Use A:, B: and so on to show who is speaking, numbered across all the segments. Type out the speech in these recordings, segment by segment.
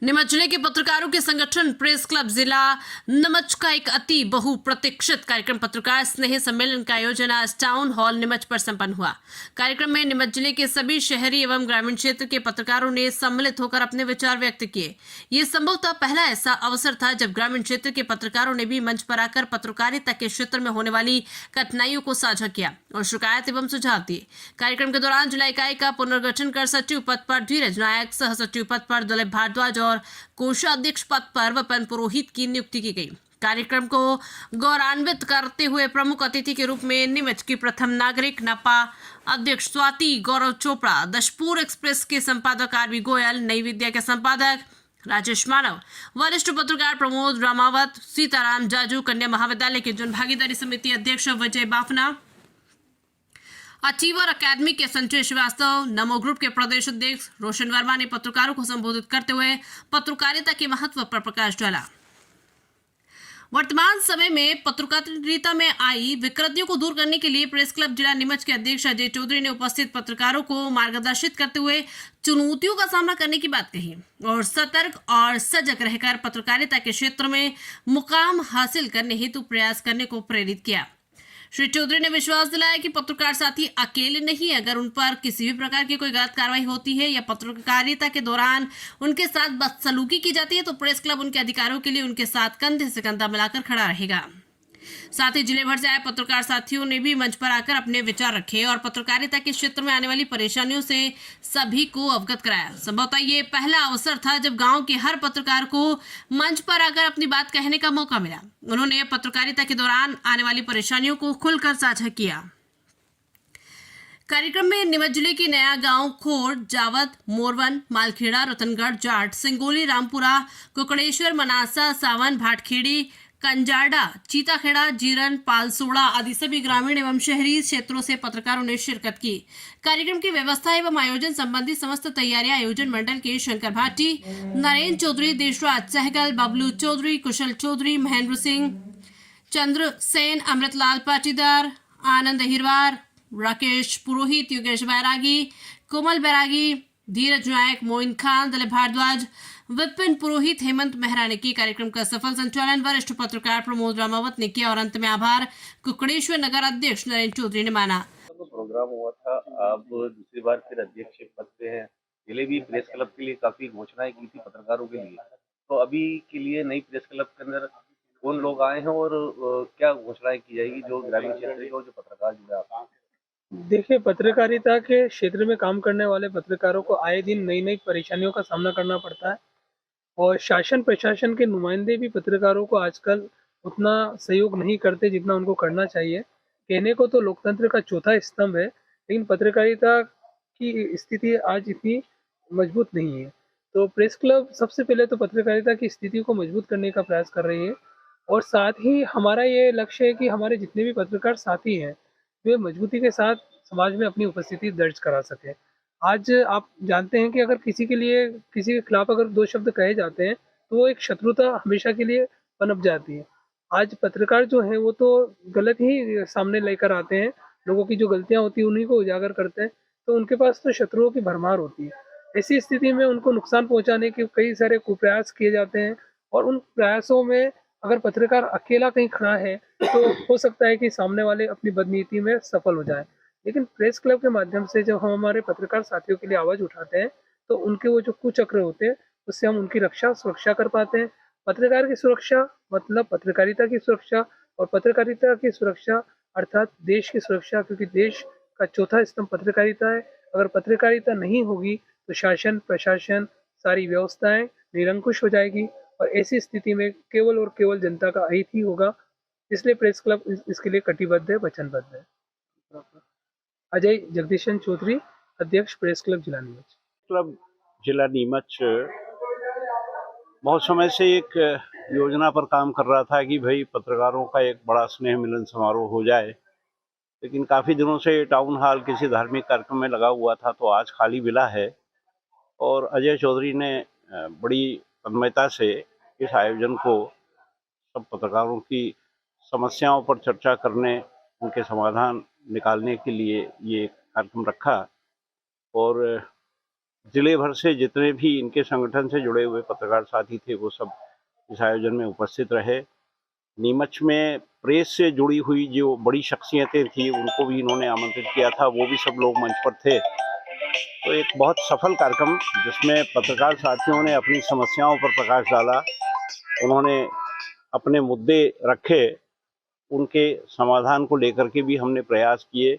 A: नीमच जिले के पत्रकारों के संगठन प्रेस क्लब जिला नीमच का एक अति बहुप्रतीक्षित कार्यक्रम पत्रकार स्नेह सम्मेलन का आयोजन आज टाउन हॉल नीमच पर संपन्न हुआ। कार्यक्रम में नीमच जिले के सभी शहरी एवं ग्रामीण क्षेत्र के पत्रकारों ने सम्मिलित होकर अपने विचार व्यक्त किए। ये संभवतः पहला ऐसा अवसर था जब ग्रामीण क्षेत्र के पत्रकारों ने भी मंच पर आकर पत्रकारिता के क्षेत्र में होने वाली कठिनाइयों को साझा किया और शिकायत एवं सुझाव दिए। कार्यक्रम के दौरान जिला इकाई का पुनर्गठन कर सचिव पद पर धीरज नायक, सह सचिव पद पर दिलीप भारद्वाज और कोषाध्यक्ष पद पर विपिन पुरोहित की नियुक्ति की गई। कार्यक्रम को गौरवान्वित करते हुए प्रमुख अतिथि के रूप में नीमच की प्रथम नागरिक नपा अध्यक्ष स्वाति गौरव चोपड़ा, दशपुर एक्सप्रेस के संपादक आरवी गोयल, नई विद्या के संपादक राजेश मानव, वरिष्ठ पत्रकार प्रमोद रामावत, सीताराम जाजू, कन्या महाविद्यालय के जन भागीदारी समिति अध्यक्ष विजय बाफना, अचीवर अकेडमी के संजय श्रीवास्तव, नमो ग्रुप के प्रदेश अध्यक्ष रोशन वर्मा ने पत्रकारों को संबोधित करते हुए पत्रकारिता के महत्व पर प्रकाश डाला। वर्तमान समय में पत्रकारिता में आई विकृतियों को दूर करने के लिए प्रेस क्लब जिला नीमच के अध्यक्ष अजय चौधरी ने उपस्थित पत्रकारों को मार्गदर्शित करते हुए चुनौतियों का सामना करने की बात कही और सतर्क और सजग रहकर पत्रकारिता के क्षेत्र में मुकाम हासिल करने हेतु प्रयास करने को प्रेरित किया। श्री चौधरी ने विश्वास दिलाया कि पत्रकार साथी अकेले नहीं, अगर उन पर किसी भी प्रकार की कोई गलत कार्रवाई होती है या पत्रकारिता के दौरान उनके साथ बदसलूकी की जाती है तो प्रेस क्लब उनके अधिकारों के लिए उनके साथ कंधे से कंधा मिलाकर खड़ा रहेगा। साथ ही जिले भर से आए पत्रकार साथियों ने भी मंच पर आकर अपने विचार रखे और पत्रकारिता के क्षेत्र में आने वाली परेशानियों से सभी को अवगत कराया। संभवतः ये पहला अवसर था जब गांव के हर पत्रकार को मंच पर आकर अपनी बात कहने का मौका मिला। उन्होंने पत्रकारिता के दौरान आने वाली परेशानियों को खुलकर साझा किया। कार्यक्रम में नीमच जिले के नया गांव, खोर, जावत, मोरवन, मालखेड़ा, रतनगढ़, जाट, सिंगोली, रामपुरा, कुकड़ेश्वर, मनासा, सावन, भाटखेड़ी, कंजाडा, चीताखेड़ा, जीरन, पालसोड़ा आदि सभी ग्रामीण एवं शहरी क्षेत्रों से पत्रकारों ने शिरकत की। कार्यक्रम की व्यवस्था एवं आयोजन संबंधी समस्त तैयारियां आयोजन मंडल के शंकर भाटी, नरेंद्र चौधरी, देशराज सहगल, बबलू चौधरी, कुशल चौधरी, महेंद्र सिंह, चंद्र सेन, अमृतलाल पाटीदार, आनंद अहिरवार, राकेश पुरोहित, योगेश बैरागी, कोमल बैरागी, धीरज नायक, मोइन खान, दिलीप भारद्वाज, विपिन पुरोहित, हेमंत मेहरा ने की। कार्यक्रम का सफल संचालन वरिष्ठ पत्रकार प्रमोद रामावत ने किया और अंत में आभार कुकड़ेश्वर नगर अध्यक्ष नरेंद्र चौधरी ने माना।
B: प्रोग्राम हुआ था, आप दूसरी बार फिर अध्यक्ष पद पे हैं। पहले भी प्रेस क्लब के लिए काफी घोषणाएं की थी पत्रकारों के लिए, तो अभी के लिए नई प्रेस क्लब के अंदर कौन लोग आए हैं और क्या घोषणाएं की जाएगी जो ग्रामीण क्षेत्र के और जो पत्रकार जुड़े आप?
C: देखिए, पत्रकारिता के क्षेत्र में काम करने वाले पत्रकारों को आए दिन नई नई परेशानियों का सामना करना पड़ता है और शासन प्रशासन के नुमाइंदे भी पत्रकारों को आजकल उतना सहयोग नहीं करते जितना उनको करना चाहिए। कहने को तो लोकतंत्र का चौथा स्तंभ है, लेकिन पत्रकारिता की स्थिति आज इतनी मजबूत नहीं है। तो प्रेस क्लब सबसे पहले तो पत्रकारिता की स्थिति को मजबूत करने का प्रयास कर रही है और साथ ही हमारा ये लक्ष्य है कि हमारे जितने भी पत्रकार साथी हैं वे मजबूती के साथ समाज में अपनी उपस्थिति दर्ज करा सकें। आज आप जानते हैं कि अगर किसी के खिलाफ अगर 2 शब्द कहे जाते हैं तो वो एक शत्रुता हमेशा के लिए पनप जाती है। आज पत्रकार जो हैं वो तो गलत ही सामने लेकर आते हैं, लोगों की जो गलतियां होती हैं उन्हीं को उजागर करते हैं, तो उनके पास तो शत्रुओं की भरमार होती है। ऐसी स्थिति में उनको नुकसान पहुंचाने के कई सारे कुप्रयास किए जाते हैं और उन प्रयासों में अगर पत्रकार अकेला कहीं खड़ा है तो हो सकता है कि सामने वाले अपनी बदनीति में सफल हो जाए। लेकिन प्रेस क्लब के माध्यम से जब हम हमारे पत्रकार साथियों के लिए आवाज उठाते हैं तो उनके वो जो कुचक्र होते हैं उससे हम उनकी सुरक्षा कर पाते हैं। पत्रकार की सुरक्षा मतलब पत्रकारिता की सुरक्षा और पत्रकारिता की सुरक्षा अर्थात देश की सुरक्षा, क्योंकि देश का चौथा स्तंभ पत्रकारिता है। अगर पत्रकारिता नहीं होगी तो शासन प्रशासन सारी व्यवस्थाएं निरंकुश हो जाएगी और ऐसी स्थिति में केवल और केवल जनता का अहित ही होगा। इसलिए प्रेस क्लब इसके लिए कटिबद्ध है, वचनबद्ध है। अजय जगदीशन चौधरी, अध्यक्ष प्रेस क्लब जिला नीमच।
D: क्लब जिला नीमच बहुत समय से एक योजना पर काम कर रहा था कि भाई पत्रकारों का एक बड़ा स्नेह मिलन समारोह हो जाए, लेकिन काफ़ी दिनों से टाउन हॉल किसी धार्मिक कार्यक्रम में लगा हुआ था तो आज खाली मिला है और अजय चौधरी ने बड़ी तन्मयता से इस आयोजन को सब पत्रकारों की समस्याओं पर चर्चा करने, उनके समाधान निकालने के लिए ये कार्यक्रम रखा और जिले भर से जितने भी इनके संगठन से जुड़े हुए पत्रकार साथी थे वो सब इस आयोजन में उपस्थित रहे। नीमच में प्रेस से जुड़ी हुई जो बड़ी शख्सियतें थी उनको भी इन्होंने आमंत्रित किया था, वो भी सब लोग मंच पर थे। तो एक बहुत सफल कार्यक्रम जिसमें पत्रकार साथियों ने अपनी समस्याओं पर प्रकाश डाला, उन्होंने अपने मुद्दे रखे, उनके समाधान को लेकर के भी हमने प्रयास किए।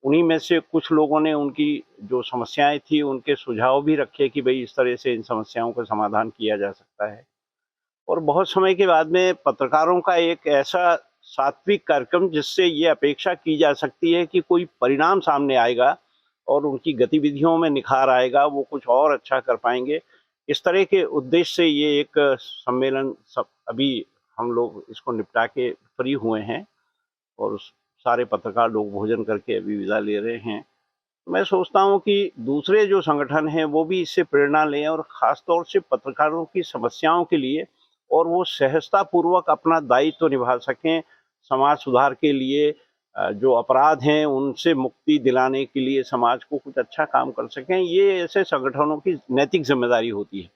D: उन्हीं में से कुछ लोगों ने उनकी जो समस्याएं थी उनके सुझाव भी रखे कि भाई इस तरह से इन समस्याओं का समाधान किया जा सकता है। और बहुत समय के बाद में पत्रकारों का एक ऐसा सात्विक कार्यक्रम जिससे ये अपेक्षा की जा सकती है कि कोई परिणाम सामने आएगा और उनकी गतिविधियों में निखार आएगा, वो कुछ और अच्छा कर पाएंगे। इस तरह के उद्देश्य से ये एक सम्मेलन सब अभी हम लोग इसको निपटा के फ्री हुए हैं और सारे पत्रकार लोग भोजन करके अभी विदा ले रहे हैं। मैं सोचता हूँ कि दूसरे जो संगठन हैं वो भी इससे प्रेरणा लें और ख़ास तौर से पत्रकारों की समस्याओं के लिए और वो सहजतापूर्वक अपना दायित्व निभा सकें, समाज सुधार के लिए जो अपराध हैं उनसे मुक्ति दिलाने के लिए समाज को कुछ अच्छा काम कर सकें, ये ऐसे संगठनों की नैतिक जिम्मेदारी होती है।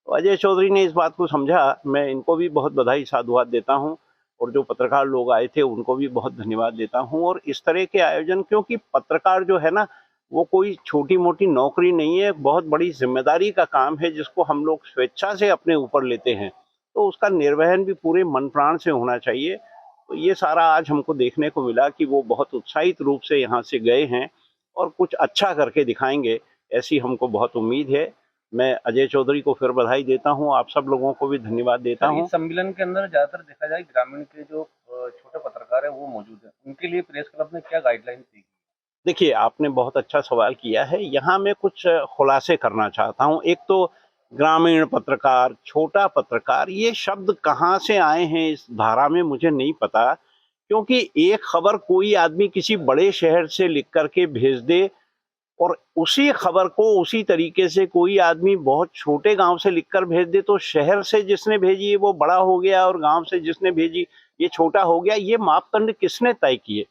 D: तो अजय चौधरी ने इस बात को समझा, मैं इनको भी बहुत बधाई साधुवाद देता हूँ और जो पत्रकार लोग आए थे उनको भी बहुत धन्यवाद देता हूँ। और इस तरह के आयोजन, क्योंकि पत्रकार जो है ना वो कोई छोटी मोटी नौकरी नहीं है, बहुत बड़ी जिम्मेदारी का काम है जिसको हम लोग स्वेच्छा से अपने ऊपर लेते हैं, तो उसका निर्वहन भी पूरे मन प्राण से होना चाहिए। तो ये सारा आज हमको देखने को मिला कि वो बहुत उत्साहित रूप से यहाँ से गए हैं और कुछ अच्छा करके दिखाएंगे, ऐसी हमको बहुत उम्मीद है। मैं अजय चौधरी को फिर बधाई देता हूँ, आप सब लोगों को भी धन्यवाद देता हूँ।
B: इस सम्मेलन के अंदर ज्यादातर देखा जाए ग्रामीण के जो छोटे पत्रकार है वो मौजूद है, उनके लिए प्रेस क्लब ने क्या गाइडलाइन दी?
D: देखिए, आपने बहुत अच्छा सवाल किया है। यहाँ मैं कुछ खुलासे करना चाहता हूँ। एक तो ग्रामीण पत्रकार, छोटा पत्रकार, ये शब्द कहाँ से आए हैं इस धारा में मुझे नहीं पता, क्योंकि एक खबर कोई आदमी किसी बड़े शहर से लिख करके भेज दे और उसी खबर को उसी तरीके से कोई आदमी बहुत छोटे गांव से लिखकर भेज दे, तो शहर से जिसने भेजी है वो बड़ा हो गया और गांव से जिसने भेजी ये छोटा हो गया। ये मापदंड किसने तय किए?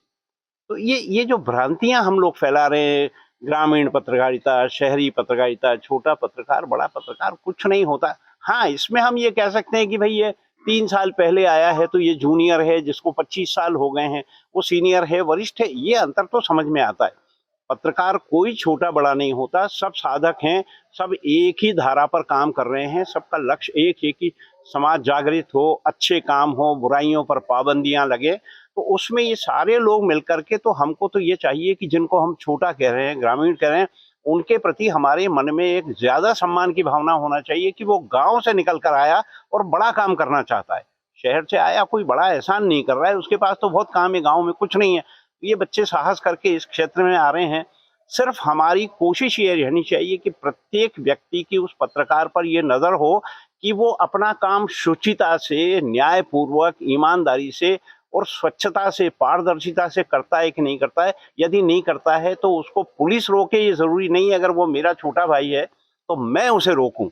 D: तो ये जो भ्रांतियां हम लोग फैला रहे हैं, ग्रामीण पत्रकारिता, शहरी पत्रकारिता, छोटा पत्रकार, बड़ा पत्रकार, कुछ नहीं होता। हाँ, इसमें हम ये कह सकते हैं कि भाई ये 3 साल पहले आया है तो ये जूनियर है, जिसको 25 साल हो गए हैं वो सीनियर है, वरिष्ठ है, ये अंतर तो समझ में आता है। पत्रकार कोई छोटा बड़ा नहीं होता, सब साधक हैं, सब एक ही धारा पर काम कर रहे हैं, सबका लक्ष्य एक है कि समाज जागृत हो, अच्छे काम हो, बुराइयों पर पाबंदियां लगे। तो उसमें ये सारे लोग मिलकर के, तो हमको तो ये चाहिए कि जिनको हम छोटा कह रहे हैं, ग्रामीण कह रहे हैं, उनके प्रति हमारे मन में एक ज्यादा सम्मान की भावना होना चाहिए कि वो गांव से निकल कर आया और बड़ा काम करना चाहता है। शहर से आया कोई बड़ा एहसान नहीं कर रहा है, उसके पास तो बहुत काम है, गाँव में कुछ नहीं है। ये बच्चे साहस करके इस क्षेत्र में आ रहे हैं। सिर्फ हमारी कोशिश ये रहनी चाहिए कि प्रत्येक व्यक्ति की उस पत्रकार पर ये नजर हो कि वो अपना काम शुचिता से, न्यायपूर्वक, ईमानदारी से और स्वच्छता से, पारदर्शिता से करता है कि नहीं करता है। यदि नहीं करता है तो उसको पुलिस रोके, ये जरूरी नहीं है। अगर वो मेरा छोटा भाई है तो मैं उसे रोकूं,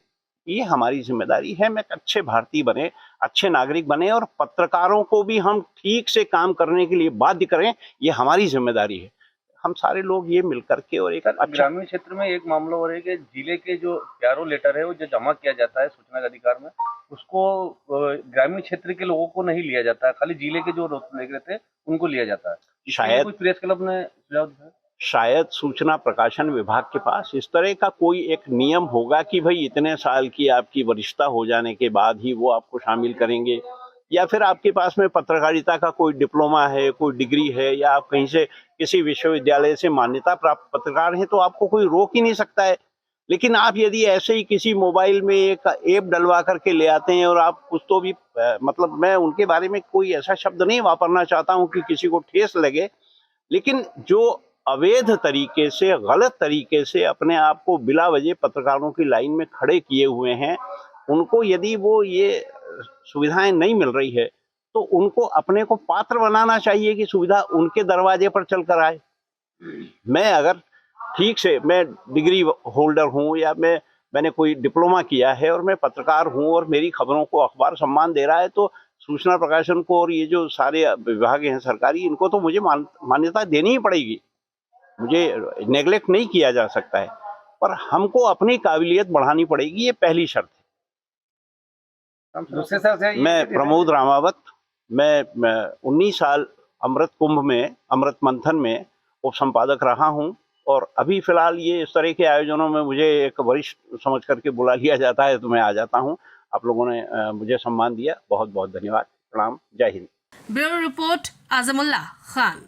D: ये हमारी जिम्मेदारी है। मैं अच्छे भारतीय बने, अच्छे नागरिक बने और पत्रकारों को भी हम ठीक से काम करने के लिए बाध्य करें, ये हमारी जिम्मेदारी है। हम सारे लोग ये मिलकर के और एक अच्छा
B: ग्रामीण क्षेत्र में एक मामला हो रहा है कि जिले के जो प्यारो लेटर है वो जो जमा किया जाता है सूचना के अधिकार में, उसको ग्रामीण क्षेत्र के लोगों को नहीं लिया जाता है, खाली जिले के जो लेख रहते हैं उनको लिया जाता है।
D: शायद
B: कोई प्रेस क्लब ने सुझाव दिया,
D: शायद सूचना प्रकाशन विभाग के पास इस तरह का कोई एक नियम होगा कि भाई इतने साल की आपकी वरिष्ठता हो जाने के बाद ही वो आपको शामिल करेंगे, या फिर आपके पास में पत्रकारिता का कोई डिप्लोमा है, कोई डिग्री है, या आप कहीं से किसी विश्वविद्यालय से मान्यता प्राप्त पत्रकार हैं, तो आपको कोई रोक ही नहीं सकता है। लेकिन आप यदि ऐसे ही किसी मोबाइल में एक ऐप डलवा करके ले आते हैं और आप कुछ तो भी मतलब मैं उनके बारे में कोई ऐसा शब्द नहीं वापरना चाहता हूं कि किसी को ठेस लगे, लेकिन जो अवैध तरीके से, गलत तरीके से अपने आप को बिला वजह पत्रकारों की लाइन में खड़े किए हुए हैं, उनको यदि वो ये सुविधाएं नहीं मिल रही है तो उनको अपने को पात्र बनाना चाहिए कि सुविधा उनके दरवाजे पर चलकर आए। मैं अगर ठीक से, मैं डिग्री होल्डर हूं या मैंने कोई डिप्लोमा किया है और मैं पत्रकार हूं और मेरी खबरों को अखबार सम्मान दे रहा है, तो सूचना प्रकाशन को और ये जो सारे विभाग हैं सरकारी, इनको तो मुझे मान्यता देनी ही पड़ेगी, मुझे नेग्लेक्ट नहीं किया जा सकता है। पर हमको अपनी काबिलियत बढ़ानी पड़ेगी, ये पहली शर्त है।
B: दूसरे साल से
D: मैं प्रमोद रामावत, मैं 19 साल अमृत कुंभ में, अमृत मंथन में उप संपादक रहा हूं, और अभी फिलहाल ये इस तरह के आयोजनों में मुझे एक वरिष्ठ समझ करके बुला लिया जाता है तो मैं आ जाता हूं। आप लोगों ने मुझे सम्मान दिया, बहुत बहुत धन्यवाद। प्रणाम, जय हिंद।
A: Bureau report Azmullah Khan.